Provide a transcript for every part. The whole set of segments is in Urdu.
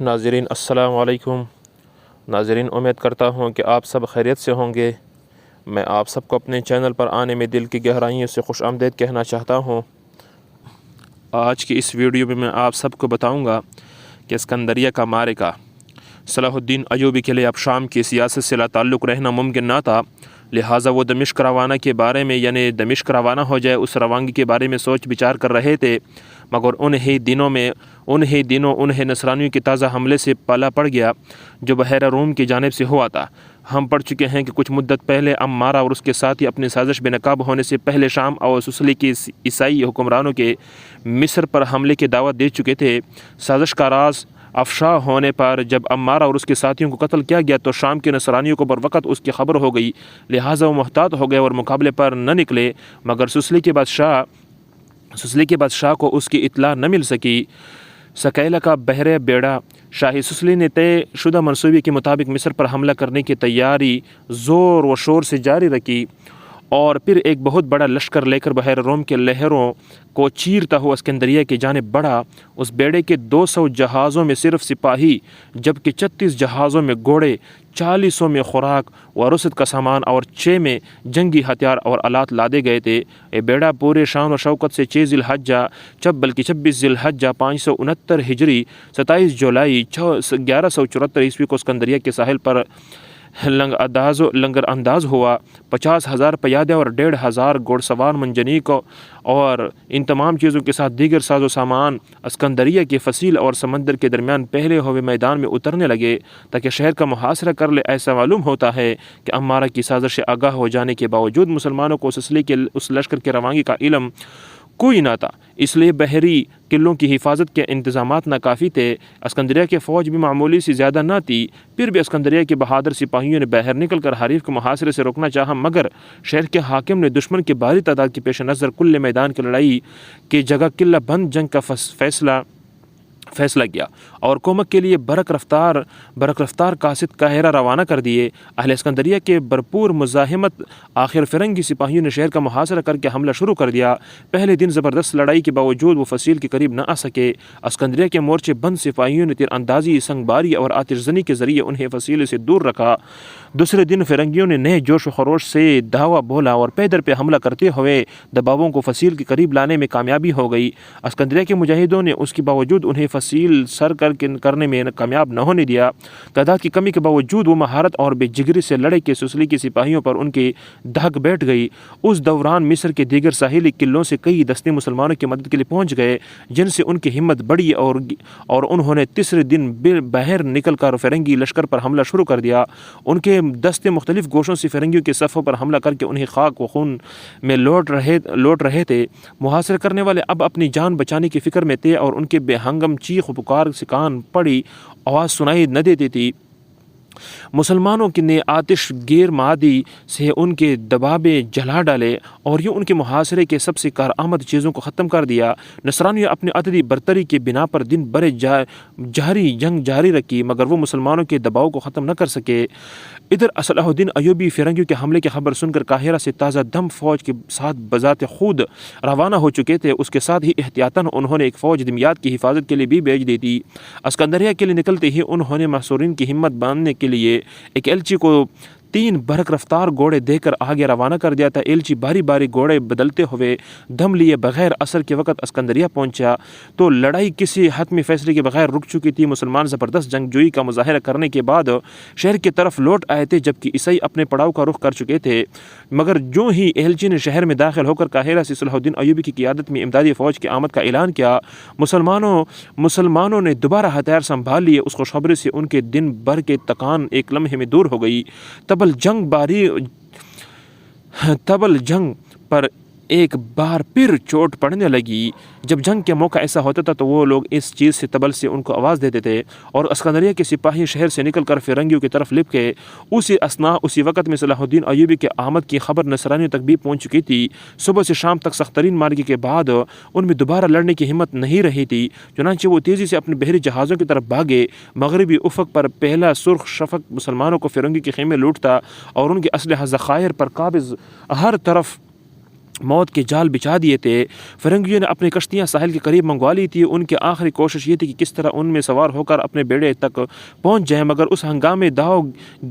ناظرین السلام علیکم۔ ناظرین امید کرتا ہوں کہ آپ سب خیریت سے ہوں گے۔ میں آپ سب کو اپنے چینل پر آنے میں دل کی گہرائیوں سے خوش آمدید کہنا چاہتا ہوں۔ آج کی اس ویڈیو میں آپ سب کو بتاؤں گا کہ اسکندریہ کا معرکہ صلاح الدین ایوبی کے لیے اب شام کی سیاست سے لا تعلق رہنا ممکن نہ تھا، لہٰذا وہ دمشق روانہ کے بارے میں دمشق روانہ ہو جائے اس روانگی کے بارے میں سوچ بچار کر رہے تھے، مگر انہی دنوں انہیں نصرانیوں کے تازہ حملے سے پالا پڑ گیا جو بحیرہ روم کی جانب سے ہوا تھا۔ ہم پڑھ چکے ہیں کہ کچھ مدت پہلے عمارہ اور اس کے ساتھی اپنی سازش بے نقاب ہونے سے پہلے شام اور سسلی کے عیسائی حکمرانوں کے مصر پر حملے کی دعوت دے چکے تھے۔ سازش کا راز افشا ہونے پر جب عمارہ اور اس کے ساتھیوں کو قتل کیا گیا تو شام کے نصرانیوں کو بروقت اس کی خبر ہو گئی، لہٰذا وہ محتاط ہو گئے اور مقابلے پر نہ نکلے، مگر سسلی کے بادشاہ کو اس کی اطلاع نہ مل سکی۔ سکیلا کا بحر بیڑا شاہی سسلی نے طے شدہ منصوبے کے مطابق مصر پر حملہ کرنے کی تیاری زور و شور سے جاری رکھی اور پھر ایک بہت بڑا لشکر لے کر بحیرہ روم کے لہروں کو چیرتا ہوا اسکندریہ کی جانب بڑھا۔ اس بیڑے کے 200 جہازوں میں صرف سپاہی جبکہ 36 جہازوں میں گھوڑے، 40 میں خوراک و رسد کا سامان اور 6 میں جنگی ہتھیار اور آلات لادے گئے تھے۔ یہ بیڑا پورے شان و شوکت سے 6 ذی الحجہ بلکہ 26 ذی الحجہ 569 ہجری 27 جولائی 1174 عیسوی کو اسکندریہ کے ساحل پر لنگر انداز ہوا۔ 50,000 پیادے اور 1,500 گھوڑ سوار منجنیق اور ان تمام چیزوں کے ساتھ دیگر ساز و سامان اسکندریہ کے فصیل اور سمندر کے درمیان پہلے ہوئے میدان میں اترنے لگے تاکہ شہر کا محاصرہ کر لے۔ ایسا معلوم ہوتا ہے کہ عمارہ کی سازش سے آگاہ ہو جانے کے باوجود مسلمانوں کو سسلی کے اس لشکر کے روانگی کا علم کوئی نہ تھا، اس لیے بحری قلعوں کی حفاظت کے انتظامات ناکافی تھے۔ اسکندریہ کی فوج بھی معمولی سے زیادہ نہ تھی، پھر بھی اسکندریہ کے بہادر سپاہیوں نے باہر نکل کر حریف کو محاصرے سے روکنا چاہا، مگر شہر کے حاکم نے دشمن کی بھاری تعداد کے پیش نظر کل میدان کی لڑائی کی جگہ قلعہ بند جنگ کا فیصلہ کیا اور کومک کے لیے برق رفتار قاصد قاہرہ روانہ کر دیے۔ اہل اسکندریہ کے بھرپور مزاحمت آخر فرنگی سپاہیوں نے شہر کا محاصرہ کر کے حملہ شروع کر دیا۔ پہلے دن زبردست لڑائی کے باوجود وہ فصیل کے قریب نہ آ سکے۔ اسکندریہ کے مورچے بند سپاہیوں نے تیر اندازی، سنگ باری اور آتش زنی کے ذریعے انہیں فصیل سے دور رکھا۔ دوسرے دن فرنگیوں نے نئے جوش و خروش سے دھاوا بولا اور پیدر پہ حملہ کرتے ہوئے دباؤں کو فصیل کے قریب لانے میں کامیابی ہو گئی۔ اسکندریہ کے مجاہدوں نے اس کے باوجود انہیں فصیل سر کرنے میں کامیاب نہ ہونے دیا۔ تعداد کی کمی کے باوجود وہ مہارت اور بے جگری سے لڑے کہ سسلی کے سپاہیوں پر ان کی دھک بیٹھ گئی۔ اس دوران مصر کے دیگر ساحلی قلعوں سے کئی دستے مسلمانوں کی مدد کے لیے پہنچ گئے، جن سے ان کی ہمت بڑھی اور انہوں نے تیسرے دن باہر نکل کر فرنگی لشکر پر حملہ شروع کر دیا۔ ان کے دستے مختلف گوشوں سے فرنگیوں کے صفوں پر حملہ کر کے انہیں خاک و خون میں لوٹ رہے تھے۔ محاصرہ کرنے والے اب اپنی جان بچانے کی فکر میں تھے اور ان کے بے ہنگم چیخ و پکار سے کان پڑی آواز سنائی نہ دیتی تھی۔ مسلمانوں نے آتش غیر مادی سے ان کے دبابے جلا ڈالے اور یوں ان کے محاصرے کے سب سے کارآمد چیزوں کو ختم کر دیا۔ نصرانیوں اپنی عددی برتری کے بنا پر دن بھر جنگ جاری رکھی، مگر وہ مسلمانوں کے دباؤ کو ختم نہ کر سکے۔ ادھر صلاح الدین ایوبی فرنگیوں کے حملے کی خبر سن کر قاہرہ سے تازہ دم فوج کے ساتھ بذات خود روانہ ہو چکے تھے۔ اس کے ساتھ ہی احتیاطاً انہوں نے ایک فوج دمیاط کی حفاظت کے لیے بھی بھیج دی تھی۔ اسکندریہ کے لیے نکلتے ہی انہوں نے محصورین کی ہمت باندھنے کے لیے ایک ایلچی کو 3 برق رفتار گھوڑے دے کر آگے روانہ کر دیا تھا۔ ایلچی باری باری گھوڑے بدلتے ہوئے دم لیے بغیر عصر کے وقت اسکندریہ پہنچا تو لڑائی کسی حتمی فیصلے کے بغیر رک چکی تھی۔ مسلمان زبردست جنگجوئی کا مظاہرہ کرنے کے بعد شہر کی طرف لوٹ آئے تھے، جبکہ عیسائی اپنے پڑاؤ کا رخ کر چکے تھے، مگر جو ہی ایلچی نے شہر میں داخل ہو کر قاہرہ سے صلاح الدین ایوبی کی قیادت میں امدادی فوج کی آمد کا اعلان کیا، مسلمانوں نے دوبارہ ہتھیار سنبھال لیے۔ اس خوشخبری سے ان کے دن بھر کے تکان ایک لمحے میں دور ہو گئی۔ تبل جنگ پر ایک بار پھر چوٹ پڑنے لگی۔ جب جنگ کے موقع ایسا ہوتا تھا تو وہ لوگ اس چیز سے تبل سے ان کو آواز دیتے تھے اور اسکندریہ کے سپاہی شہر سے نکل کر فرنگیوں کی طرف لپ گئے۔ اسی وقت میں صلاح الدین ایوبی کے آمد کی خبر نصرانیوں تک بھی پہنچ چکی تھی۔ صبح سے شام تک سخت ترین معرکے کے بعد ان میں دوبارہ لڑنے کی ہمت نہیں رہی تھی، چنانچہ وہ تیزی سے اپنے بحری جہازوں کی طرف بھاگے۔ مغربی افق پر پہلا سرخ شفق مسلمانوں کو فرنگی کے خیمے لوٹتا اور ان کے اسلحہ ذخائر پر قابض ہر طرف موت کے جال بچھا دیے تھے۔ فرنگیوں نے اپنی کشتیاں ساحل کے قریب منگوا لی تھی۔ ان کی آخری کوشش یہ تھی کہ کس طرح ان میں سوار ہو کر اپنے بیڑے تک پہنچ جائیں، مگر اس ہنگامے داؤ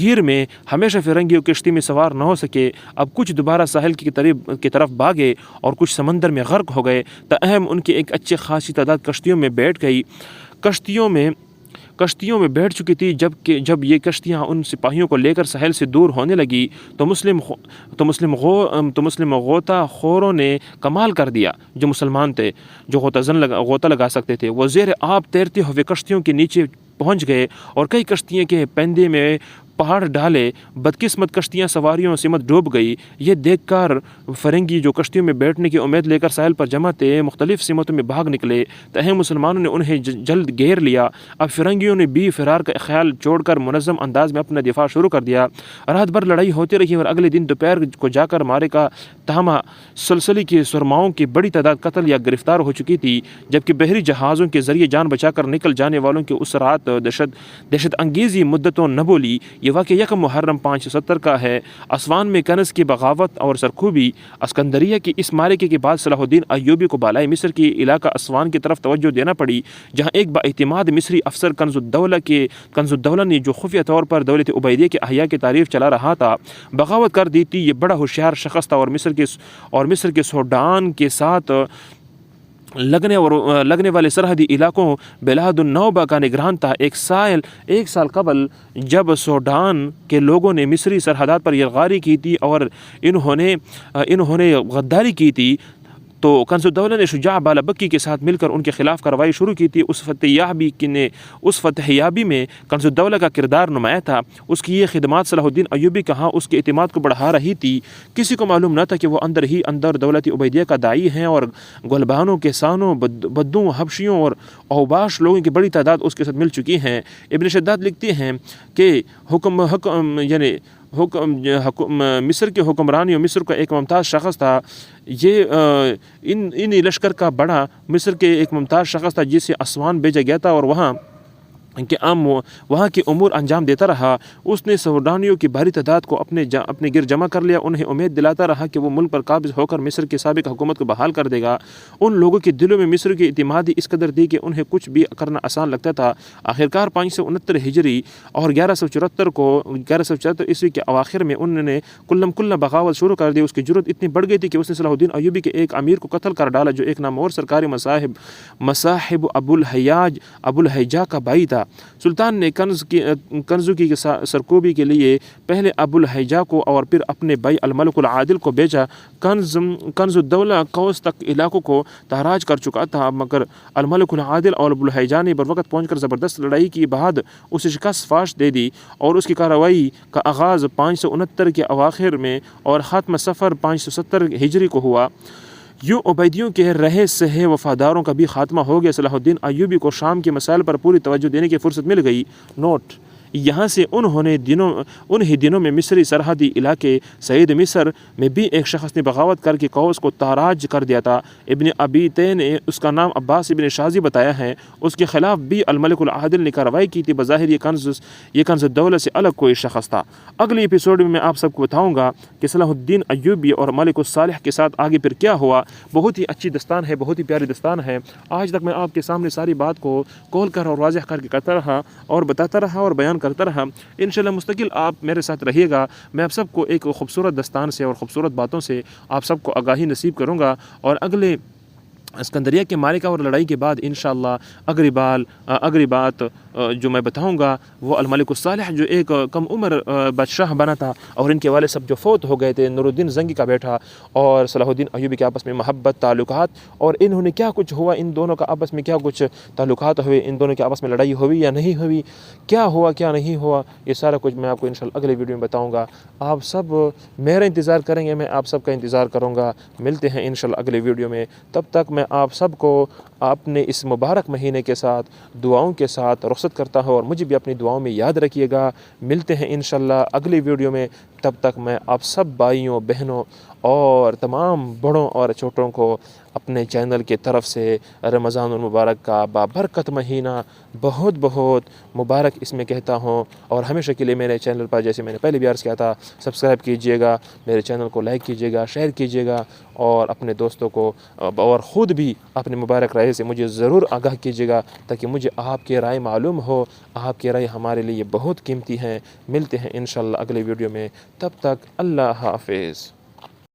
گیر میں ہمیشہ فرنگیوں کشتی میں سوار نہ ہو سکے۔ اب کچھ دوبارہ ساحل کی طرف بھاگے اور کچھ سمندر میں غرق ہو گئے۔ تاہم ان کی ایک اچھی خاصی تعداد کشتیوں میں بیٹھ گئی۔ کشتیوں میں بیٹھ چکی تھی۔ جب یہ کشتیاں ان سپاہیوں کو لے کر ساحل سے دور ہونے لگی تو مسلم غوطہ خوروں نے کمال کر دیا۔ جو مسلمان تھے، جو غوطہ لگا سکتے تھے، وہ زیر آب تیرتے ہوئے کشتیوں کے نیچے پہنچ گئے اور کئی کشتیوں کے پیندے میں پہاڑ ڈالے۔ بدقسمت کشتیاں سواریوں سمت ڈوب گئی۔ یہ دیکھ کر فرنگی جو کشتیوں میں بیٹھنے کی امید لے کر ساحل پر جمع تھے مختلف سمتوں میں بھاگ نکلے۔ تاہم مسلمانوں نے انہیں جلد گھیر لیا۔ اب فرنگیوں نے بھی فرار کا خیال چھوڑ کر منظم انداز میں اپنا دفاع شروع کر دیا۔ رات بھر لڑائی ہوتی رہی اور اگلے دن دوپہر کو جا کر مارے کا تہمہ سلسلے کے سرماؤں کی بڑی تعداد قتل یا گرفتار ہو چکی تھی، جبکہ بحری جہازوں کے ذریعے جان بچا کر نکل جانے والوں کی اس رات دہشت انگیزی مدتوں نہ بولی۔ یہ واقعہ 1 محرم 570 کا ہے۔ اسوان میں کنز کی بغاوت اور سرخوبی۔ اسکندریہ کی اس معرکے کے بعد صلاح الدین ایوبی کو بالائے مصر کی علاقہ اسوان کی طرف توجہ دینا پڑی، جہاں ایک بااعتماد مصری افسر کنز الدولہ نے جو خفیہ طور پر دولت عبیدیہ کے احیاء کی تعریف چلا رہا تھا، بغاوت کر دی تھی۔ یہ بڑا ہوشیار شخص تھا اور مصر کے سوڈان کے ساتھ لگنے والے سرحدی علاقوں بلاد النوبہ کا نگران تھا۔ ایک سال قبل جب سوڈان کے لوگوں نے مصری سرحدات پر یلغاری کی تھی اور انہوں نے غداری کی تھی، تو کنز الدولہ نے شجاع بالابکی کے ساتھ مل کر ان کے خلاف کارروائی شروع کی تھی۔ اس فتح یابی میں کنز الدولہ کا کردار نمایاں تھا۔ اس کی یہ خدمات صلاح الدین ایوبی کا اس کے اعتماد کو بڑھا رہی تھی۔ کسی کو معلوم نہ تھا کہ وہ اندر دولت عبیدیہ کا داعی ہیں اور غلبانوں، کسانوں، بدوؤں، حبشیوں اور اوباش لوگوں کی بڑی تعداد اس کے ساتھ مل چکی ہیں۔ ابن شداد لکھتے ہیں کہ مصر کے حکمران مصر کا ایک ممتاز شخص تھا۔ یہ ان لشکر کا بڑا مصر کے ایک ممتاز شخص تھا جسے اسوان بھیجا گیا تھا اور وہاں کے امور انجام دیتا رہا۔ اس نے سوڈانیوں کی بھاری تعداد کو اپنے گرد جمع کر لیا، انہیں امید دلاتا رہا کہ وہ ملک پر قابض ہو کر مصر کی سابق حکومت کو بحال کر دے گا۔ ان لوگوں کے دلوں میں مصر کی اعتمادی اس قدر تھی کہ انہیں کچھ بھی کرنا آسان لگتا تھا۔ آخرکار 569 ہجری اور 1174 عیسوی کے اواخر میں انہوں نے کلہ بغاوت شروع کر دی۔ اس کی جرأت اتنی بڑھ گئی تھی کہ اس نے صلاح الدین ایوبی کے ایک امیر کو قتل کر ڈالا جو ایک نامور سرکاری مصاحب ابو الحیجا کا بھائی تھا۔ سلطان نے کنزو کی سرکوبی کے لیے پہلے ابو الحیجا کو اور پھر اپنے بھائی الملک العادل کو بھیجا۔ کنز الدولہ کوس تک علاقوں کو تاراج کر چکا تھا، مگر الملک العادل اور ابو الحیجا نے بروقت پہنچ کر زبردست لڑائی کی بعد اسے شکست فاش دے دی اور اس کی کارروائی کا آغاز 569 کے اواخر میں اور خاتمہ صفر 570 ہجری کو ہوا۔ یوں عبیدیوں کے رہے سہے وفاداروں کا بھی خاتمہ ہو گیا۔ صلاح الدین ایوبی کو شام کے مسائل پر پوری توجہ دینے کی فرصت مل گئی۔ نوٹ: یہاں سے انہی دنوں میں مصری سرحدی علاقے سعید مصر میں بھی ایک شخص نے بغاوت کر کے کوس کو تاراج کر دیا تھا۔ ابن ابی نے اس کا نام عباس ابن شازی بتایا ہے۔ اس کے خلاف بھی الملک العادل نے کارروائی کی تھی۔ بظاہر یہ کنز الدولہ سے الگ کوئی شخص تھا۔ اگلی ایپیسوڈ میں آپ سب کو بتاؤں گا کہ صلاح الدین ایوبی اور ملک الصالح کے ساتھ آگے پھر کیا ہوا۔ بہت ہی اچھی داستان ہے، بہت ہی پیاری داستان ہے۔ آج تک میں آپ کے سامنے ساری بات کو کھول کر اور واضح کر کے کرتا رہا اور بتاتا رہا اور بیان کرتا رہا۔ انشاءاللہ مستقل آپ میرے ساتھ رہیے گا۔ میں آپ سب کو ایک خوبصورت داستان سے اور خوبصورت باتوں سے آپ سب کو آگاہی نصیب کروں گا، اور اگلے اسکندریہ کے معرکہ اور لڑائی کے بعد انشاءاللہ اگلی بات جو میں بتاؤں گا وہ الملک الصالح جو ایک کم عمر بادشاہ بنا تھا اور ان کے والد صاحب جو فوت ہو گئے تھے، نور الدین زنگی کا بیٹا، اور صلاح الدین ایوبی کے آپس میں محبت تعلقات، اور انہوں نے کیا کچھ ہوا، ان دونوں کا آپس میں کیا کچھ تعلقات ہوئے، ان دونوں کے آپس میں لڑائی ہوئی یا نہیں ہوئی، کیا ہوا کیا نہیں ہوا، یہ سارا کچھ میں آپ کو انشاءاللہ اگلے ویڈیو میں بتاؤں گا۔ آپ سب میرا انتظار کریں گے، میں آپ سب کا انتظار کروں گا۔ ملتے ہیں انشاءاللہ اگلے ویڈیو میں، تب تک میں آپ سب کو اپنے اس مبارک مہینے کے ساتھ دعاؤں کے ساتھ رخصت کرتا ہوں، اور مجھے بھی اپنی دعاؤں میں یاد رکھیے گا۔ ملتے ہیں انشاءاللہ اگلی ویڈیو میں، تب تک میں آپ سب بھائیوں، بہنوں اور تمام بڑوں اور چھوٹوں کو اپنے چینل کی طرف سے رمضان المبارک کا بابرکت مہینہ بہت بہت مبارک اس میں کہتا ہوں۔ اور ہمیشہ کے لیے میرے چینل پر، جیسے میں نے پہلے بھی عرض کیا تھا، سبسکرائب کیجئے گا، میرے چینل کو لائک کیجئے گا، شیئر کیجئے گا، اور اپنے دوستوں کو اور خود بھی اپنے مبارک رائے سے مجھے ضرور آگاہ کیجئے گا، تاکہ مجھے آپ کی رائے معلوم ہو۔ آپ کی رائے ہمارے لیے بہت قیمتی ہیں۔ ملتے ہیں انشاءاللہ اگلے ویڈیو میں، تب تک اللہ حافظ۔